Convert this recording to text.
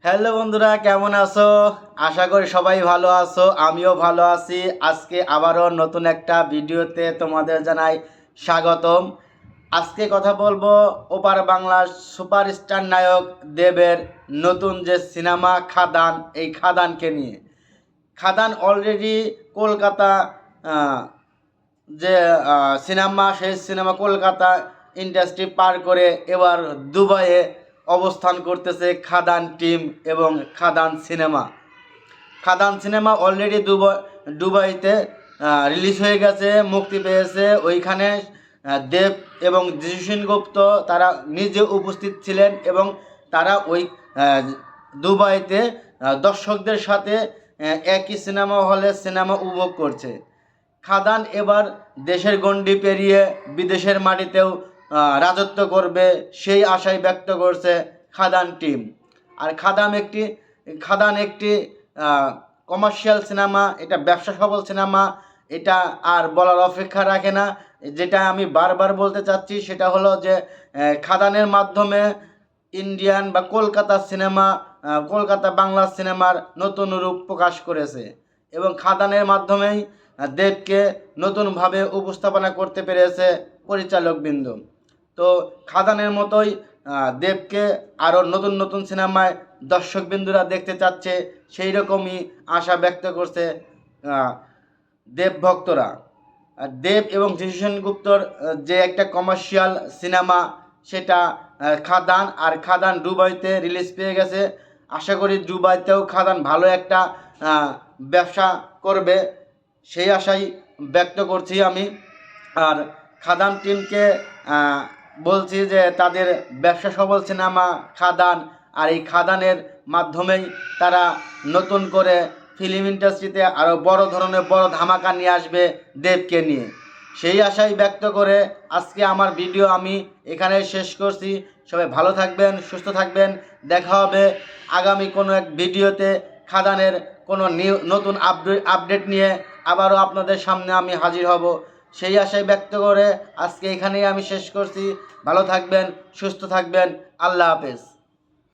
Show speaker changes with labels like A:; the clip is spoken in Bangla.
A: হ্যালো বন্ধুরা, কেমন আছো? আশা করি সবাই ভালো আছো, আমিও ভালো আছি। আজকে আবারও নতুন একটা ভিডিওতে তোমাদের জানাই স্বাগতম। আজকে কথা বলবো ওপার বাংলার সুপারস্টার নায়ক দেবের নতুন যে সিনেমা খাদান, এই খাদানকে নিয়ে। খাদান অলরেডি কলকাতা যে সিনেমা, সেই সিনেমা কলকাতা ইন্ডাস্ট্রি পার করে এবার দুবাইয়ে অবস্থান করতেছে খাদান টিম এবং খাদান সিনেমা অলরেডি দুবাইতে রিলিজ হয়ে গেছে, মুক্তি পেয়েছে। ওইখানে দেব এবং যিশু সেনগুপ্ত তারা নিজে উপস্থিত ছিলেন এবং তারা ওই দুবাইতে দর্শকদের সাথে একই সিনেমা হলে সিনেমা উপভোগ করছে। খাদান এবার দেশের গণ্ডি পেরিয়ে বিদেশের মাটিতেও রাজত্ব করবে, সেই আশাই ব্যক্ত করছে খাদান টিম। আর খাদান একটি কমার্শিয়াল সিনেমা, এটা ব্যবসা সফল সিনেমা, এটা আর বলার অপেক্ষা রাখে না। যেটা আমি বারবার বলতে চাচ্ছি সেটা হলো যে খাদানের মাধ্যমে ইন্ডিয়ান বা কলকাতা বাংলা সিনেমার নতুন রূপ প্রকাশ করেছে এবং খাদানের মাধ্যমেই দেবকে নতুনভাবে উপস্থাপনা করতে পেরেছে পরিচালকবৃন্দ। তো খাদানের মতোই দেবকে আরও নতুন নতুন সিনেমায় দর্শকবৃন্দুরা দেখতে চাচ্ছে, সেই রকমই আশা ব্যক্ত করছে দেব ভক্তরা। দেব এবং যিশু সেনগুপ্তর যে একটা কমার্শিয়াল সিনেমা, সেটা খাদান, আর খাদান দুবাইতে রিলিজ পেয়ে গেছে। আশা করি দুবাইতেও খাদান ভালো একটা ব্যবসা করবে, সেই আশাই ব্যক্ত করছি আমি। আর খাদান টিমকে বলছি যে তাদের ব্যবসা সফল সিনেমা খাদান, আর এই খাদানের মাধ্যমেই তারা নতুন করে ফিল্ম ইন্ডাস্ট্রিতে আরও বড় ধরনের বড় ধামাকা নিয়ে আসবে দেবকে নিয়ে, সেই আশাই ব্যক্ত করে আজকে আমার ভিডিও আমি এখানে শেষ করছি। সবাই ভালো থাকবেন, সুস্থ থাকবেন। দেখা হবে আগামী কোনো এক ভিডিওতে খাদানের কোনো নতুন আপডেট নিয়ে আবারও আপনাদের সামনে আমি হাজির হব, সেই আশাই ব্যক্ত করে আজকে এখানেই আমি শেষ করছি। ভালো থাকবেন, সুস্থ থাকবেন। আল্লাহ হাফেজ।